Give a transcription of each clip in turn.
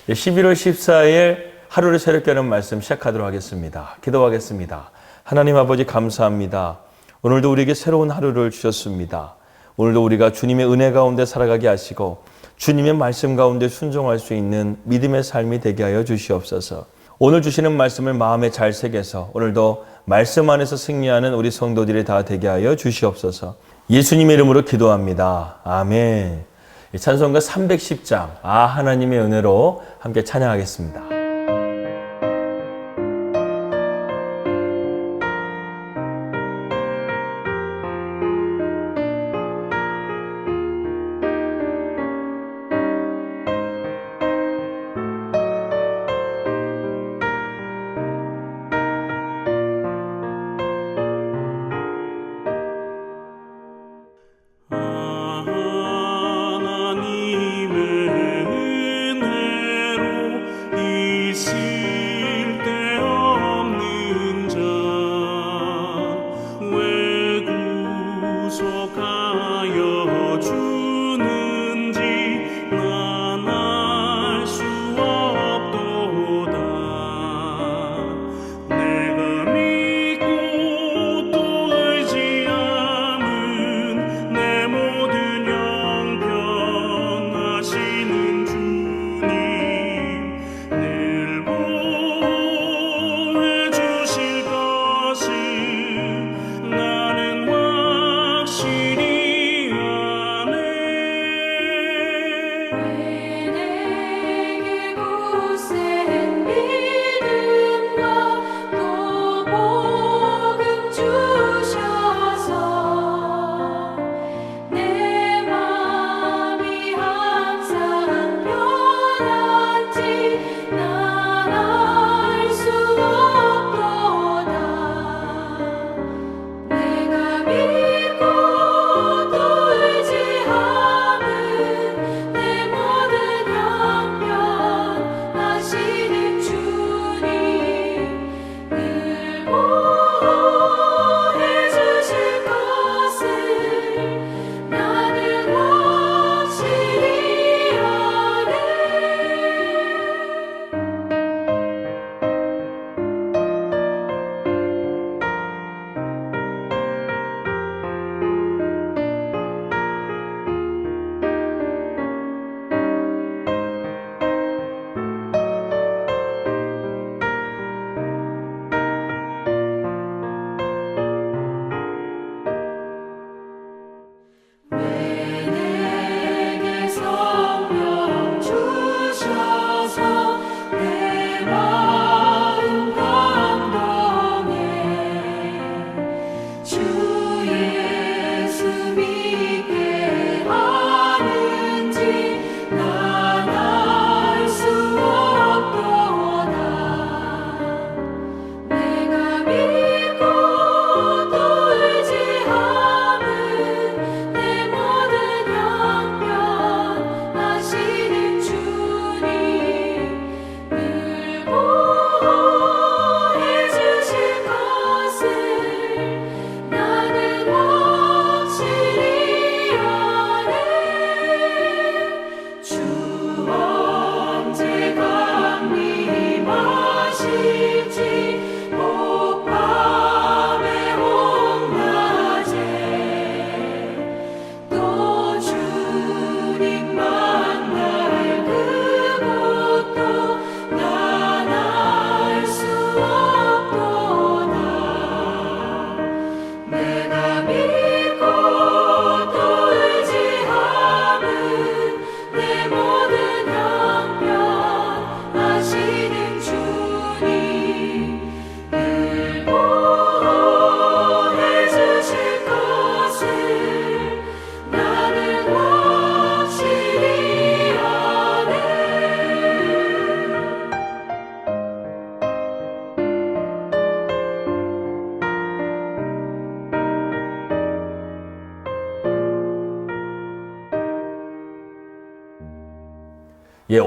11월 14일 하루를 새롭게 하는 말씀 시작하도록 하겠습니다. 기도하겠습니다. 하나님 아버지 감사합니다. 오늘도 우리에게 새로운 하루를 주셨습니다. 오늘도 우리가 주님의 은혜 가운데 살아가게 하시고 주님의 말씀 가운데 순종할 수 있는 믿음의 삶이 되게 하여 주시옵소서. 오늘 주시는 말씀을 마음에 잘 새겨서 오늘도 말씀 안에서 승리하는 우리 성도들이 다 되게 하여 주시옵소서. 예수님의 이름으로 기도합니다. 아멘. 찬송가 310장 하나님의 은혜로 함께 찬양하겠습니다.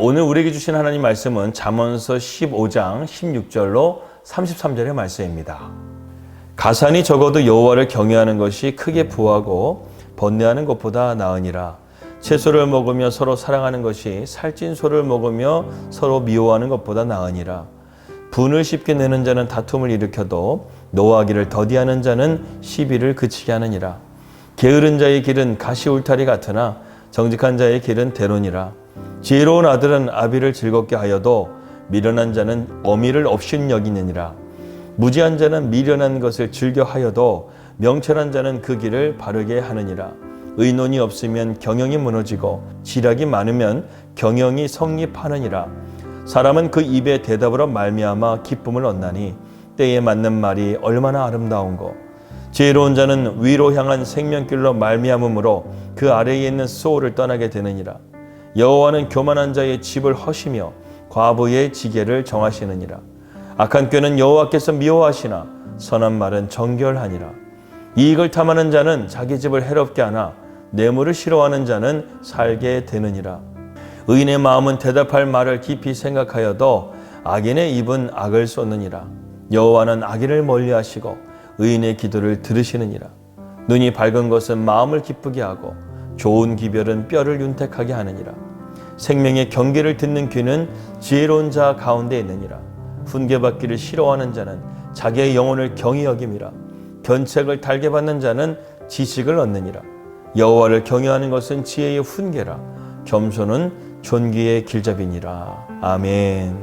오늘 우리에게 주신 하나님 말씀은 잠언서 15장 16절로 33절의 말씀입니다. 가산이 적어도 여호와를 경외하는 것이 크게 부하고 번뇌하는 것보다 나으니라. 채소를 먹으며 서로 사랑하는 것이 살찐 소를 먹으며 서로 미워하는 것보다 나으니라. 분을 쉽게 내는 자는 다툼을 일으켜도 노하기를 더디하는 자는 시비를 그치게 하느니라. 게으른 자의 길은 가시 울타리 같으나 정직한 자의 길은 대론이라. 지혜로운 아들은 아비를 즐겁게 하여도 미련한 자는 어미를 업신여기느니라. 무지한 자는 미련한 것을 즐겨 하여도 명철한 자는 그 길을 바르게 하느니라. 의논이 없으면 경영이 무너지고 지략이 많으면 경영이 성립하느니라. 사람은 그 입의 대답으로 말미암아 기쁨을 얻나니 때에 맞는 말이 얼마나 아름다운고. 지혜로운 자는 위로 향한 생명길로 말미암음으로 그 아래에 있는 수호를 떠나게 되느니라. 여호와는 교만한 자의 집을 허시며 과부의 지게를 정하시느니라. 악한 꾀는 여호와께서 미워하시나 선한 말은 정결하니라. 이익을 탐하는 자는 자기 집을 해롭게 하나 뇌물을 싫어하는 자는 살게 되느니라. 의인의 마음은 대답할 말을 깊이 생각하여도 악인의 입은 악을 쏟느니라. 여호와는 악인을 멀리하시고 의인의 기도를 들으시느니라. 눈이 밝은 것은 마음을 기쁘게 하고 좋은 기별은 뼈를 윤택하게 하느니라. 생명의 경계를 듣는 귀는 지혜로운 자 가운데 있느니라. 훈계받기를 싫어하는 자는 자기의 영혼을 경히 여김이라. 견책을 달게 받는 자는 지식을 얻느니라. 여호와를 경외하는 것은 지혜의 훈계라. 겸손은 존귀의 길잡이니라. 아멘.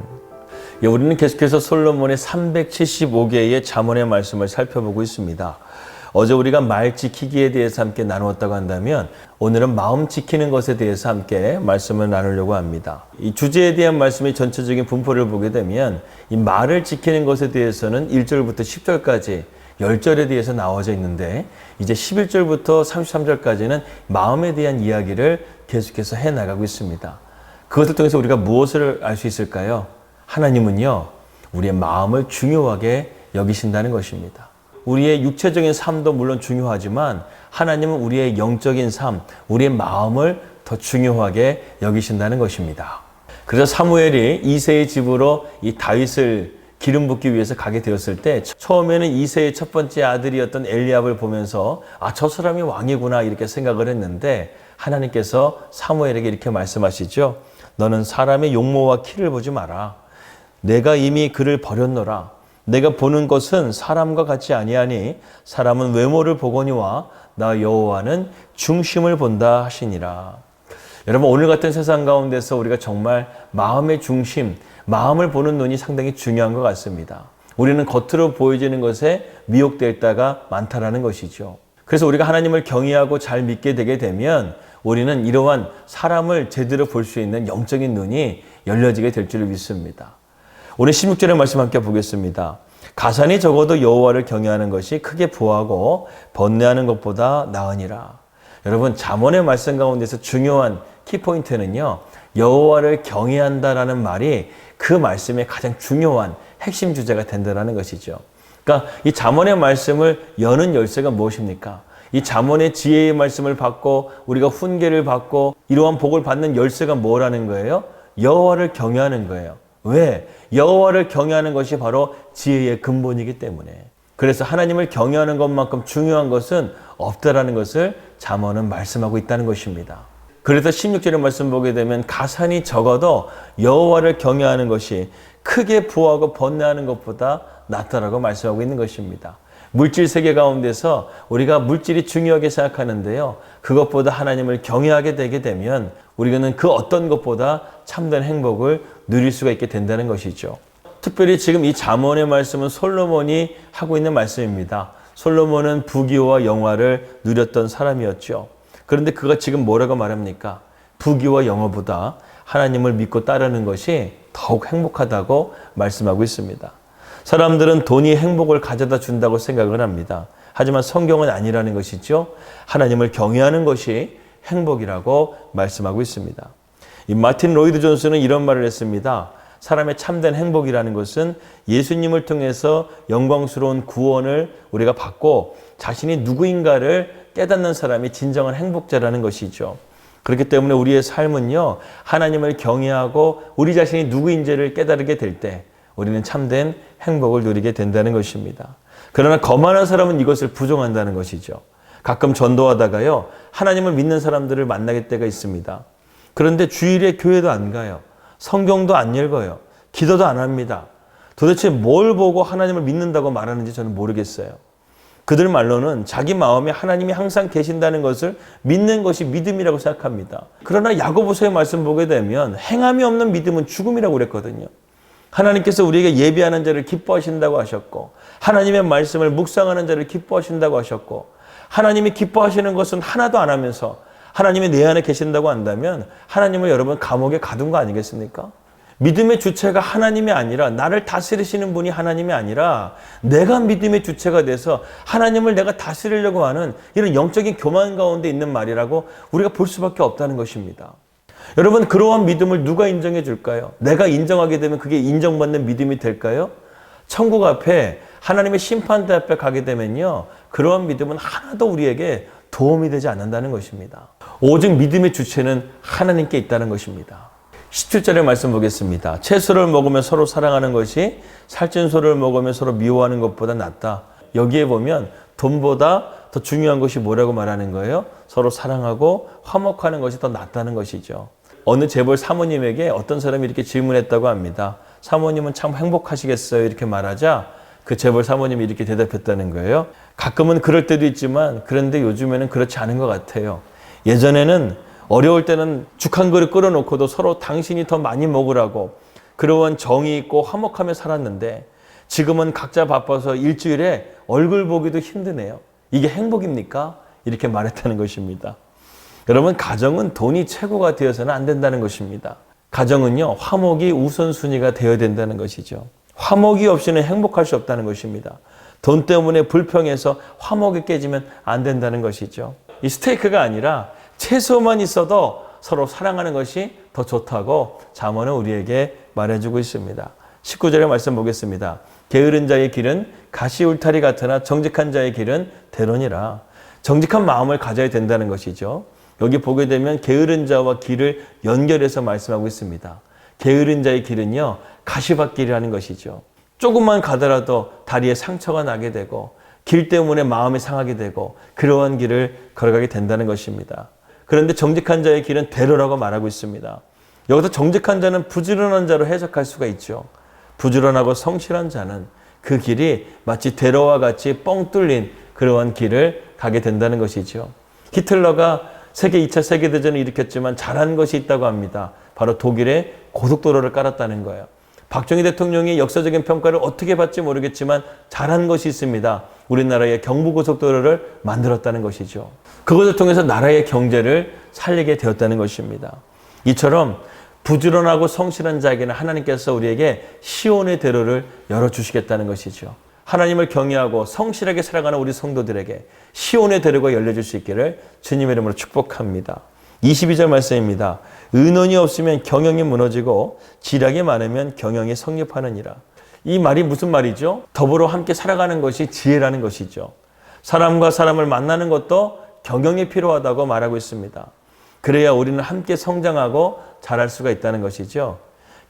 우리는 계속해서 솔로몬의 375개의 잠언의 말씀을 살펴보고 있습니다. 어제 우리가 말 지키기에 대해서 함께 나누었다고 한다면 오늘은 마음 지키는 것에 대해서 함께 말씀을 나누려고 합니다. 이 주제에 대한 말씀의 전체적인 분포를 보게 되면 이 말을 지키는 것에 대해서는 1절부터 10절까지 10절에 대해서 나와져 있는데 이제 11절부터 33절까지는 마음에 대한 이야기를 계속해서 해나가고 있습니다. 그것을 통해서 우리가 무엇을 알 수 있을까요? 하나님은요, 우리의 마음을 중요하게 여기신다는 것입니다. 우리의 육체적인 삶도 물론 중요하지만 하나님은 우리의 영적인 삶, 우리의 마음을 더 중요하게 여기신다는 것입니다. 그래서 사무엘이 이새의 집으로 이 다윗을 기름 붓기 위해서 가게 되었을 때 처음에는 이새의 첫 번째 아들이었던 엘리압을 보면서 저 사람이 왕이구나 이렇게 생각을 했는데 하나님께서 사무엘에게 이렇게 말씀하시죠. 너는 사람의 용모와 키를 보지 마라. 내가 이미 그를 버렸노라. 내가 보는 것은 사람과 같지 아니하니 사람은 외모를 보거니와 나 여호와는 중심을 본다 하시니라. 여러분, 오늘 같은 세상 가운데서 우리가 정말 마음의 중심, 마음을 보는 눈이 상당히 중요한 것 같습니다. 우리는 겉으로 보여지는 것에 미혹될 때가 많다라는 것이죠. 그래서 우리가 하나님을 경외하고 잘 믿게 되게 되면 우리는 이러한 사람을 제대로 볼 수 있는 영적인 눈이 열려지게 될 줄 믿습니다. 오늘 16절의 말씀 함께 보겠습니다. 가산이 적어도 여호와를 경외하는 것이 크게 부하고 번뇌하는 것보다 나으니라. 여러분, 잠언의 말씀 가운데서 중요한 키포인트는요, 여호와를 경외한다라는 말이 그 말씀의 가장 중요한 핵심 주제가 된다는 것이죠. 그러니까 이 잠언의 말씀을 여는 열쇠가 무엇입니까? 이 잠언의 지혜의 말씀을 받고 우리가 훈계를 받고 이러한 복을 받는 열쇠가 뭐라는 거예요? 여호와를 경외하는 거예요. 왜? 여호와를 경외하는 것이 바로 지혜의 근본이기 때문에. 그래서 하나님을 경외하는 것만큼 중요한 것은 없다라는 것을 잠언은 말씀하고 있다는 것입니다. 그래서 16절의 말씀 보게 되면 가산이 적어도 여호와를 경외하는 것이 크게 부하고 번뇌하는 것보다 낫다라고 말씀하고 있는 것입니다. 물질 세계 가운데서 우리가 물질이 중요하게 생각하는데요, 그것보다 하나님을 경외하게 되게 되면 우리는 그 어떤 것보다 참된 행복을 누릴 수가 있게 된다는 것이죠. 특별히 지금 이 잠언의 말씀은 솔로몬이 하고 있는 말씀입니다. 솔로몬은 부귀와 영화를 누렸던 사람이었죠. 그런데 그가 지금 뭐라고 말합니까? 부귀와 영화보다 하나님을 믿고 따르는 것이 더욱 행복하다고 말씀하고 있습니다. 사람들은 돈이 행복을 가져다 준다고 생각을 합니다. 하지만 성경은 아니라는 것이죠. 하나님을 경외하는 것이 행복이라고 말씀하고 있습니다. 이 마틴 로이드 존스는 이런 말을 했습니다. 사람의 참된 행복이라는 것은 예수님을 통해서 영광스러운 구원을 우리가 받고 자신이 누구인가를 깨닫는 사람이 진정한 행복자라는 것이죠. 그렇기 때문에 우리의 삶은요, 하나님을 경외하고 우리 자신이 누구인지를 깨달게 될 때 우리는 참된 행복을 누리게 된다는 것입니다. 그러나 거만한 사람은 이것을 부정한다는 것이죠. 가끔 전도하다가요, 하나님을 믿는 사람들을 만나게 때가 있습니다. 그런데 주일에 교회도 안 가요. 성경도 안 읽어요. 기도도 안 합니다. 도대체 뭘 보고 하나님을 믿는다고 말하는지 저는 모르겠어요. 그들 말로는 자기 마음에 하나님이 항상 계신다는 것을 믿는 것이 믿음이라고 생각합니다. 그러나 야고보서의 말씀 보게 되면 행함이 없는 믿음은 죽음이라고 그랬거든요. 하나님께서 우리에게 예비하는 자를 기뻐하신다고 하셨고, 하나님의 말씀을 묵상하는 자를 기뻐하신다고 하셨고, 하나님이 기뻐하시는 것은 하나도 안 하면서 하나님이 내 안에 계신다고 한다면 하나님을 여러분 감옥에 가둔 거 아니겠습니까? 믿음의 주체가 하나님이 아니라, 나를 다스리시는 분이 하나님이 아니라 내가 믿음의 주체가 돼서 하나님을 내가 다스리려고 하는 이런 영적인 교만 가운데 있는 말이라고 우리가 볼 수밖에 없다는 것입니다. 여러분, 그러한 믿음을 누가 인정해 줄까요? 내가 인정하게 되면 그게 인정받는 믿음이 될까요? 천국 앞에 하나님의 심판대 앞에 가게 되면요, 그러한 믿음은 하나도 우리에게 도움이 되지 않는다는 것입니다. 오직 믿음의 주체는 하나님께 있다는 것입니다. 17절의 말씀 보겠습니다. 채소를 먹으면 서로 사랑하는 것이 살찐 소를 먹으면 서로 미워하는 것보다 낫다. 여기에 보면 돈보다 더 중요한 것이 뭐라고 말하는 거예요? 서로 사랑하고 화목하는 것이 더 낫다는 것이죠. 어느 재벌 사모님에게 어떤 사람이 이렇게 질문했다고 합니다. 사모님은 참 행복하시겠어요? 이렇게 말하자 그 재벌 사모님이 이렇게 대답했다는 거예요. 가끔은 그럴 때도 있지만 그런데 요즘에는 그렇지 않은 것 같아요. 예전에는 어려울 때는 죽 한 그릇 끓여놓고도 서로 당신이 더 많이 먹으라고 그러한 정이 있고 화목하며 살았는데 지금은 각자 바빠서 일주일에 얼굴 보기도 힘드네요. 이게 행복입니까? 이렇게 말했다는 것입니다. 여러분, 가정은 돈이 최고가 되어서는 안 된다는 것입니다. 가정은요, 화목이 우선순위가 되어야 된다는 것이죠. 화목이 없이는 행복할 수 없다는 것입니다. 돈 때문에 불평해서 화목이 깨지면 안 된다는 것이죠. 이 스테이크가 아니라 채소만 있어도 서로 사랑하는 것이 더 좋다고 잠언은 우리에게 말해주고 있습니다. 19절의 말씀 보겠습니다. 게으른 자의 길은 가시 울타리 같으나 정직한 자의 길은 대론이라. 정직한 마음을 가져야 된다는 것이죠. 여기 보게 되면 게으른 자와 길을 연결해서 말씀하고 있습니다. 게으른 자의 길은요, 가시밭길이라는 것이죠. 조금만 가더라도 다리에 상처가 나게 되고 길 때문에 마음이 상하게 되고 그러한 길을 걸어가게 된다는 것입니다. 그런데 정직한 자의 길은 대로라고 말하고 있습니다. 여기서 정직한 자는 부지런한 자로 해석할 수가 있죠. 부지런하고 성실한 자는 그 길이 마치 대로와 같이 뻥 뚫린 그러한 길을 가게 된다는 것이죠. 히틀러가 세계 2차 세계대전을 일으켰지만 잘한 것이 있다고 합니다. 바로 독일에 고속도로를 깔았다는 거예요. 박정희 대통령이 역사적인 평가를 어떻게 받지 모르겠지만 잘한 것이 있습니다. 우리나라의 경부고속도로를 만들었다는 것이죠. 그것을 통해서 나라의 경제를 살리게 되었다는 것입니다. 이처럼 부지런하고 성실한 자에게는 하나님께서 우리에게 시온의 대로를 열어주시겠다는 것이죠. 하나님을 경외하고 성실하게 살아가는 우리 성도들에게 시온의 대로가 열려줄 수 있기를 주님의 이름으로 축복합니다. 22절 말씀입니다. 의논이 없으면 경영이 무너지고 지략이 많으면 경영이 성립하느니라. 이 말이 무슨 말이죠? 더불어 함께 살아가는 것이 지혜라는 것이죠. 사람과 사람을 만나는 것도 경영이 필요하다고 말하고 있습니다. 그래야 우리는 함께 성장하고 자랄 수가 있다는 것이죠.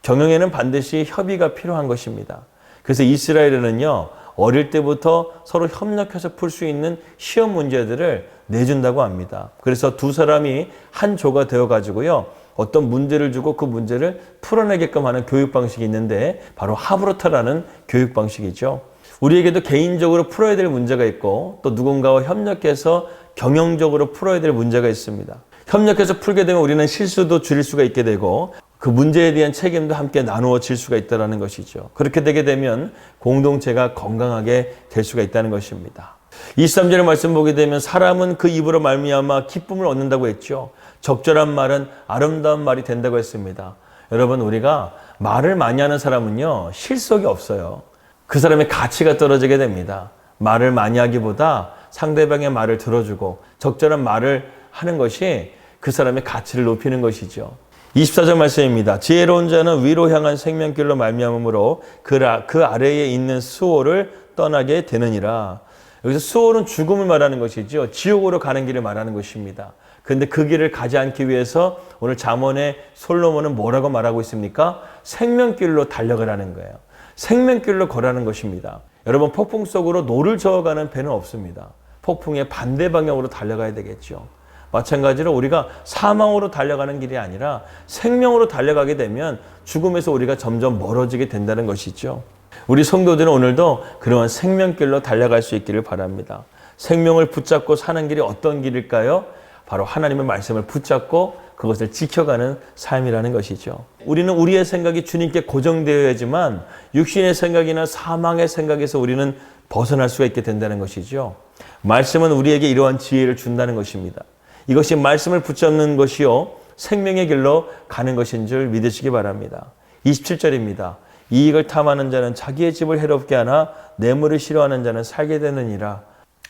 경영에는 반드시 협의가 필요한 것입니다. 그래서 이스라엘에는요, 어릴 때부터 서로 협력해서 풀 수 있는 시험 문제들을 내준다고 합니다. 그래서 두 사람이 한 조가 되어가지고요, 어떤 문제를 주고 그 문제를 풀어내게끔 하는 교육 방식이 있는데 바로 하브로타라는 교육 방식이죠. 우리에게도 개인적으로 풀어야 될 문제가 있고 또 누군가와 협력해서 경영적으로 풀어야 될 문제가 있습니다. 협력해서 풀게 되면 우리는 실수도 줄일 수가 있게 되고 그 문제에 대한 책임도 함께 나누어질 수가 있다는 것이죠. 그렇게 되게 되면 공동체가 건강하게 될 수가 있다는 것입니다. 23절의 말씀 보게 되면 사람은 그 입으로 말미암아 기쁨을 얻는다고 했죠. 적절한 말은 아름다운 말이 된다고 했습니다. 여러분, 우리가 말을 많이 하는 사람은요, 실속이 없어요. 그 사람의 가치가 떨어지게 됩니다. 말을 많이 하기보다 상대방의 말을 들어주고 적절한 말을 하는 것이 그 사람의 가치를 높이는 것이죠. 24절 말씀입니다. 지혜로운 자는 위로 향한 생명길로 말미암으므로 그 아래에 있는 수호를 떠나게 되느니라. 여기서 수호는 죽음을 말하는 것이죠. 지옥으로 가는 길을 말하는 것입니다. 그런데 그 길을 가지 않기 위해서 오늘 잠언의 솔로몬은 뭐라고 말하고 있습니까? 생명길로 달려가라는 거예요. 생명길로 걸어가는 것입니다. 여러분, 폭풍 속으로 노를 저어가는 배는 없습니다. 폭풍의 반대 방향으로 달려가야 되겠죠. 마찬가지로 우리가 사망으로 달려가는 길이 아니라 생명으로 달려가게 되면 죽음에서 우리가 점점 멀어지게 된다는 것이죠. 우리 성도들은 오늘도 그러한 생명길로 달려갈 수 있기를 바랍니다. 생명을 붙잡고 사는 길이 어떤 길일까요? 바로 하나님의 말씀을 붙잡고 그것을 지켜가는 삶이라는 것이죠. 우리는 우리의 생각이 주님께 고정되어야지만 육신의 생각이나 사망의 생각에서 우리는 벗어날 수가 있게 된다는 것이죠. 말씀은 우리에게 이러한 지혜를 준다는 것입니다. 이것이 말씀을 붙잡는 것이요 생명의 길로 가는 것인 줄 믿으시기 바랍니다. 27절입니다. 이익을 탐하는 자는 자기의 집을 해롭게 하나 뇌물을 싫어하는 자는 살게 되느니라.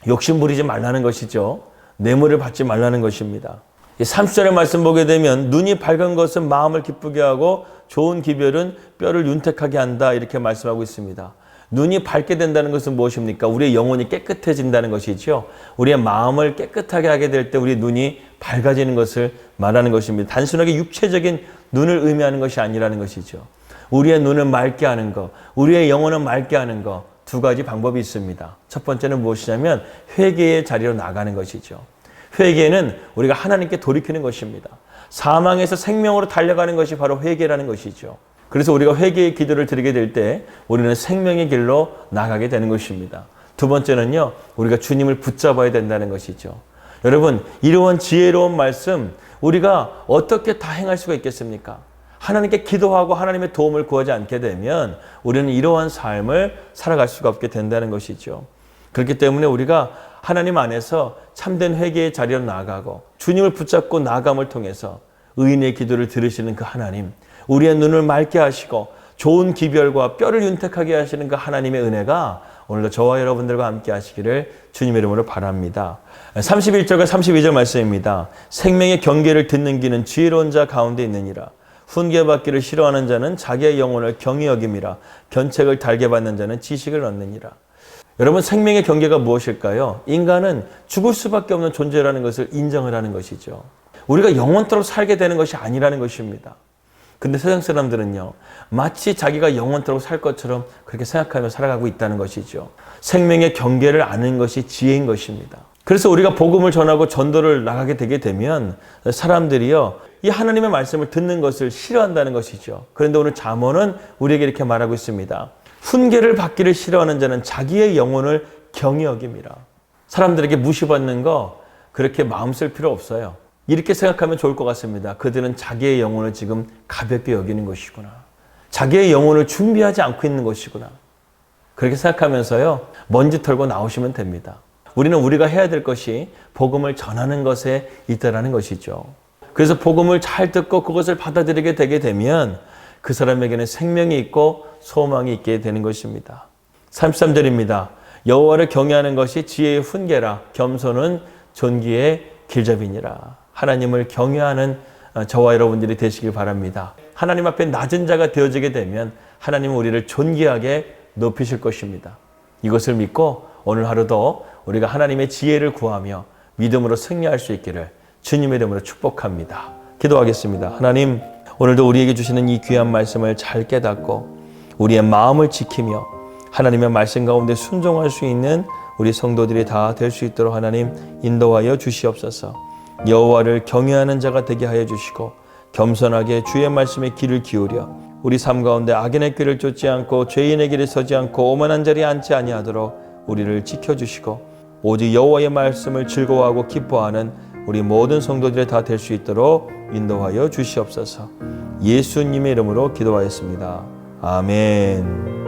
욕심 부리지 말라는 것이죠. 뇌물을 받지 말라는 것입니다. 30절의 말씀 보게 되면 눈이 밝은 것은 마음을 기쁘게 하고 좋은 기별은 뼈를 윤택하게 한다 이렇게 말씀하고 있습니다. 눈이 밝게 된다는 것은 무엇입니까? 우리의 영혼이 깨끗해진다는 것이죠. 우리의 마음을 깨끗하게 하게 될 때 우리의 눈이 밝아지는 것을 말하는 것입니다. 단순하게 육체적인 눈을 의미하는 것이 아니라는 것이죠. 우리의 눈을 맑게 하는 것, 우리의 영혼을 맑게 하는 것, 두 가지 방법이 있습니다. 첫 번째는 무엇이냐면 회개의 자리로 나가는 것이죠. 회개는 우리가 하나님께 돌이키는 것입니다. 사망에서 생명으로 달려가는 것이 바로 회개라는 것이죠. 그래서 우리가 회개의 기도를 드리게 될 때 우리는 생명의 길로 나가게 되는 것입니다. 두 번째는요, 우리가 주님을 붙잡아야 된다는 것이죠. 여러분, 이러한 지혜로운 말씀 우리가 어떻게 다 행할 수가 있겠습니까? 하나님께 기도하고 하나님의 도움을 구하지 않게 되면 우리는 이러한 삶을 살아갈 수가 없게 된다는 것이죠. 그렇기 때문에 우리가 하나님 안에서 참된 회개의 자리로 나아가고 주님을 붙잡고 나아감을 통해서 의인의 기도를 들으시는 그 하나님, 우리의 눈을 맑게 하시고 좋은 기별과 뼈를 윤택하게 하시는 그 하나님의 은혜가 오늘도 저와 여러분들과 함께 하시기를 주님의 이름으로 바랍니다. 31절과 32절 말씀입니다. 생명의 경계를 듣는 귀는 지혜로운 자 가운데 있느니라. 훈계받기를 싫어하는 자는 자기의 영혼을 경히 여김이라. 견책을 달게 받는 자는 지식을 얻느니라. 여러분, 생명의 경계가 무엇일까요? 인간은 죽을 수밖에 없는 존재라는 것을 인정을 하는 것이죠. 우리가 영원토록 살게 되는 것이 아니라는 것입니다. 근데 세상 사람들은요, 마치 자기가 영원토록 살 것처럼 그렇게 생각하며 살아가고 있다는 것이죠. 생명의 경계를 아는 것이 지혜인 것입니다. 그래서 우리가 복음을 전하고 전도를 나가게 되게 되면 사람들이요, 이 하나님의 말씀을 듣는 것을 싫어한다는 것이죠. 그런데 오늘 잠언은 우리에게 이렇게 말하고 있습니다. 훈계를 받기를 싫어하는 자는 자기의 영혼을 경히 여김이라. 사람들에게 무시받는 거 그렇게 마음 쓸 필요 없어요. 이렇게 생각하면 좋을 것 같습니다. 그들은 자기의 영혼을 지금 가볍게 여기는 것이구나. 자기의 영혼을 준비하지 않고 있는 것이구나. 그렇게 생각하면서요, 먼지 털고 나오시면 됩니다. 우리는 우리가 해야 될 것이 복음을 전하는 것에 있다라는 것이죠. 그래서 복음을 잘 듣고 그것을 받아들이게 되게 되면 그 사람에게는 생명이 있고 소망이 있게 되는 것입니다. 33절입니다. 여호와를 경외하는 것이 지혜의 훈계라. 겸손은 존귀의 길잡이니라. 하나님을 경외하는 저와 여러분들이 되시길 바랍니다. 하나님 앞에 낮은 자가 되어지게 되면 하나님은 우리를 존귀하게 높이실 것입니다. 이것을 믿고 오늘 하루도 우리가 하나님의 지혜를 구하며 믿음으로 승리할 수 있기를 주님의 이름으로 축복합니다. 기도하겠습니다. 하나님, 오늘도 우리에게 주시는 이 귀한 말씀을 잘 깨닫고 우리의 마음을 지키며 하나님의 말씀 가운데 순종할 수 있는 우리 성도들이 다 될 수 있도록 하나님 인도하여 주시옵소서. 여호와를 경외하는 자가 되게 하여 주시고 겸손하게 주의 말씀에 귀를 기울여 우리 삶 가운데 악인의 길을 쫓지 않고 죄인의 길에 서지 않고 오만한 자리에 앉지 아니하도록 우리를 지켜주시고 오직 여호와의 말씀을 즐거워하고 기뻐하는 우리 모든 성도들이 다 될 수 있도록 인도하여 주시옵소서. 예수님의 이름으로 기도하였습니다. 아멘.